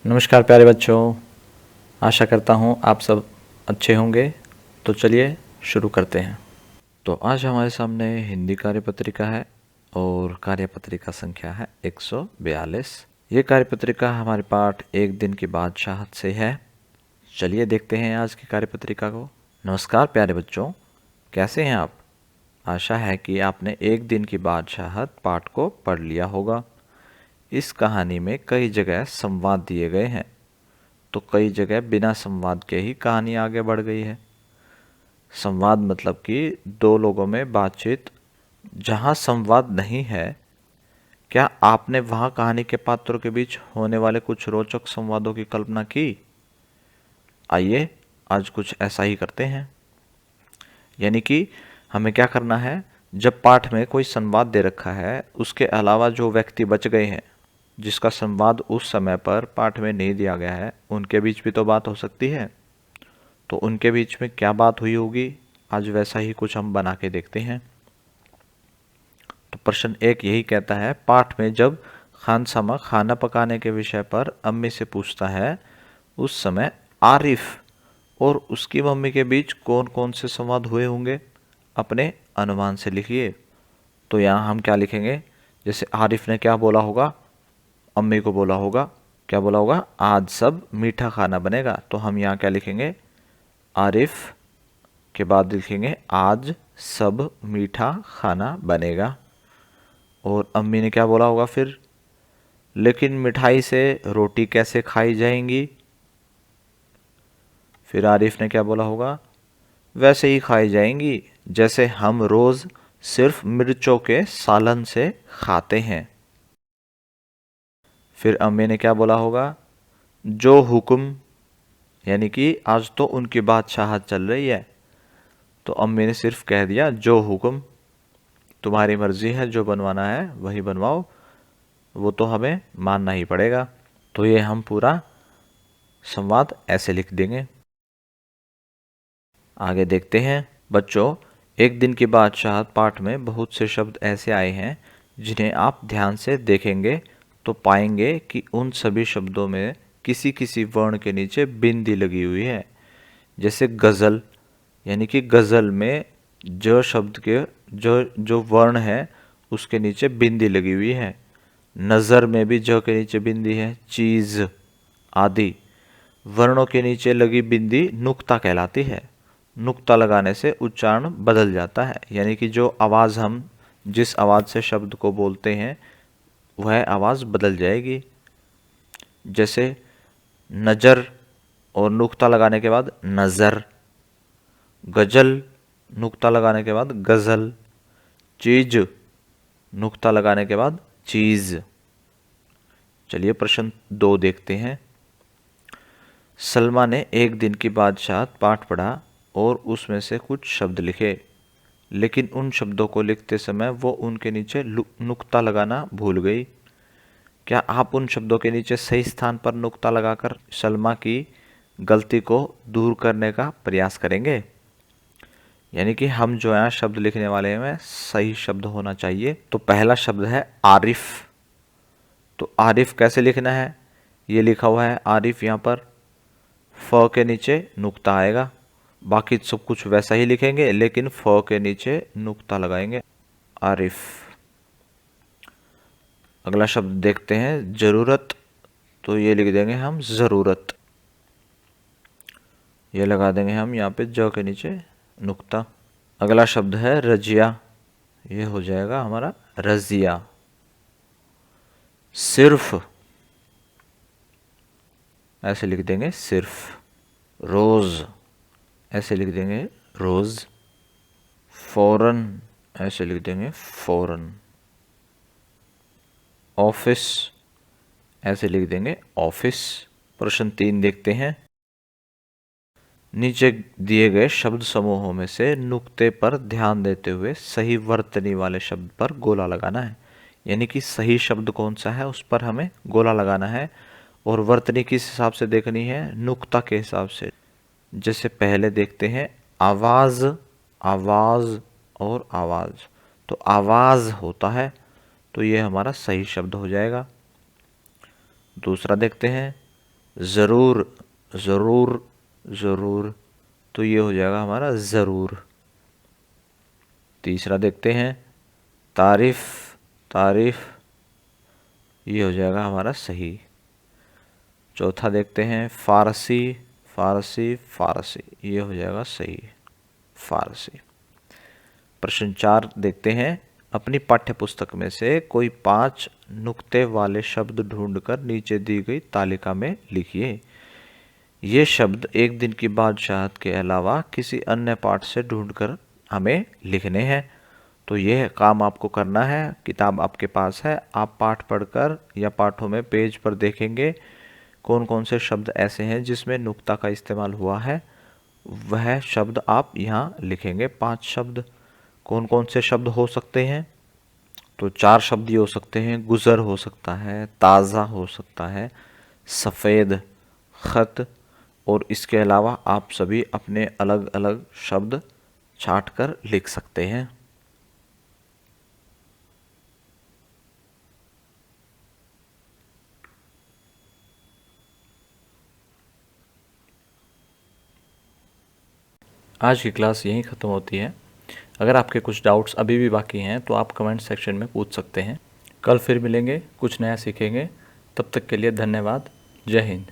नमस्कार प्यारे बच्चों, आशा करता हूँ आप सब अच्छे होंगे। तो चलिए शुरू करते हैं। तो आज हमारे सामने हिंदी कार्यपत्रिका है और कार्यपत्रिका संख्या है 142। ये कार्यपत्रिका हमारे पाठ एक दिन की बादशाहत से है। चलिए देखते हैं आज की कार्यपत्रिका को। नमस्कार प्यारे बच्चों, कैसे हैं आप? आशा है कि आपने एक दिन की बादशाहत पाठ को पढ़ लिया होगा। इस कहानी में कई जगह संवाद दिए गए हैं, तो कई जगह बिना संवाद के ही कहानी आगे बढ़ गई है। संवाद मतलब कि दो लोगों में बातचीत। जहाँ संवाद नहीं है, क्या आपने वहाँ कहानी के पात्रों के बीच होने वाले कुछ रोचक संवादों की कल्पना की? आइए आज कुछ ऐसा ही करते हैं। यानी कि हमें क्या करना है, जब पाठ में कोई संवाद दे रखा है, उसके अलावा जो व्यक्ति बच गए हैं जिसका संवाद उस समय पर पाठ में नहीं दिया गया है, उनके बीच भी तो बात हो सकती है। तो उनके बीच में क्या बात हुई होगी, आज वैसा ही कुछ हम बना के देखते हैं। तो प्रश्न 1 यही कहता है, पाठ में जब खानसामा खाना पकाने के विषय पर अम्मी से पूछता है, उस समय आरिफ और उसकी मम्मी के बीच कौन कौन से संवाद हुए होंगे, अपने अनुमान से लिखिए। तो यहाँ हम क्या लिखेंगे, जैसे आरिफ ने क्या बोला होगा, अम्मी को बोला होगा, क्या बोला होगा, आज सब मीठा खाना बनेगा। तो हम यहाँ क्या लिखेंगे, आरिफ के बाद लिखेंगे आज सब मीठा खाना बनेगा। और अम्मी ने क्या बोला होगा फिर, लेकिन मिठाई से रोटी कैसे खाई जाएंगी। फिर आरिफ ने क्या बोला होगा, वैसे ही खाई जाएंगी जैसे हम रोज सिर्फ मिर्चों के सालन से खाते हैं। फिर अम्मी ने क्या बोला होगा, जो हुक्म, यानी कि आज तो उनकी बादशाहत चल रही है, तो अम्मी ने सिर्फ कह दिया जो हुक्म, तुम्हारी मर्जी है, जो बनवाना है वही बनवाओ, वो तो हमें मानना ही पड़ेगा। तो ये हम पूरा संवाद ऐसे लिख देंगे। आगे देखते हैं बच्चों, एक दिन की बादशाहत पाठ में बहुत से शब्द ऐसे आए हैं जिन्हें आप ध्यान से देखेंगे तो पाएंगे कि उन सभी शब्दों में किसी किसी वर्ण के नीचे बिंदी लगी हुई है। जैसे गज़ल, यानी कि गज़ल में ज शब्द के जो जो वर्ण है उसके नीचे बिंदी लगी हुई है। नज़र में भी ज के नीचे बिंदी है। चीज़ आदि वर्णों के नीचे लगी बिंदी नुक्ता कहलाती है। नुक्ता लगाने से उच्चारण बदल जाता है, यानी कि जो आवाज़ हम जिस आवाज़ से शब्द को बोलते हैं वह आवाज़ बदल जाएगी। जैसे नज़र और नुक्ता लगाने के बाद नज़र, गजल नुक्ता लगाने के बाद गज़ल, चीज नुक्ता लगाने के बाद चीज़। चलिए प्रश्न 2 देखते हैं। सलमा ने एक दिन की बादशाहत पाठ पढ़ा और उसमें से कुछ शब्द लिखे, लेकिन उन शब्दों को लिखते समय वो उनके नीचे नुक्ता लगाना भूल गई। क्या आप उन शब्दों के नीचे सही स्थान पर नुक्ता लगाकर सलमा की गलती को दूर करने का प्रयास करेंगे? यानी कि हम जो है शब्द लिखने वाले में सही शब्द होना चाहिए। तो पहला शब्द है आरिफ। तो आरिफ कैसे लिखना है, ये लिखा हुआ है आरिफ, यहाँ पर फ के नीचे नुक्ता आएगा। बाकी सब कुछ वैसा ही लिखेंगे, लेकिन फ के नीचे नुक्ता लगाएंगे, आरिफ। अगला शब्द देखते हैं जरूरत। तो ये लिख देंगे हम ज़रूरत, ये लगा देंगे हम यहाँ पे ज के नीचे नुक्ता। अगला शब्द है रजिया, ये हो जाएगा हमारा रजिया। सिर्फ ऐसे लिख देंगे सिर्फ। रोज ऐसे लिख देंगे रोज। फौरन ऐसे लिख देंगे फौरन। ऑफिस ऐसे लिख देंगे ऑफिस। प्रश्न 3 देखते हैं। नीचे दिए गए शब्द समूहों में से नुक्ते पर ध्यान देते हुए सही वर्तनी वाले शब्द पर गोला लगाना है। यानी कि सही शब्द कौन सा है उस पर हमें गोला लगाना है, और वर्तनी किस हिसाब से देखनी है, नुक्ता के हिसाब से। जैसे पहले देखते हैं आवाज, आवाज और आवाज। तो आवाज होता है, तो ये हमारा सही शब्द हो जाएगा। दूसरा देखते हैं ज़रूर, ज़रूर, ज़रूर, तो ये हो जाएगा हमारा ज़रूर। तीसरा देखते हैं, तारीफ़, तारीफ़, ये हो जाएगा हमारा सही। चौथा देखते हैं, फ़ारसी, फ़ारसी, फ़ारसी, ये हो जाएगा सही, फ़ारसी। प्रश्न 4 देखते हैं, अपनी पाठ्य पुस्तक में से कोई 5 नुक्ते वाले शब्द ढूंढकर नीचे दी गई तालिका में लिखिए। ये शब्द एक दिन की बादशाहत के अलावा किसी अन्य पाठ से ढूंढकर हमें लिखने हैं। तो यह काम आपको करना है। किताब आपके पास है, आप पाठ पढ़कर या पाठों में पेज पर देखेंगे कौन कौन से शब्द ऐसे हैं जिसमें नुक्ता का इस्तेमाल हुआ है, वह शब्द आप यहाँ लिखेंगे। 5 शब्द कौन कौन से शब्द हो सकते हैं? तो 4 शब्द ये हो सकते हैं, गुज़र हो सकता है, ताज़ा हो सकता है, सफ़ेद ख़त, और इसके अलावा आप सभी अपने अलग अलग शब्द छांट कर लिख सकते हैं। आज की क्लास यहीं ख़त्म होती है। अगर आपके कुछ डाउट्स अभी भी बाकी हैं तो आप कमेंट सेक्शन में पूछ सकते हैं। कल फिर मिलेंगे, कुछ नया सीखेंगे। तब तक के लिए धन्यवाद। जय हिंद।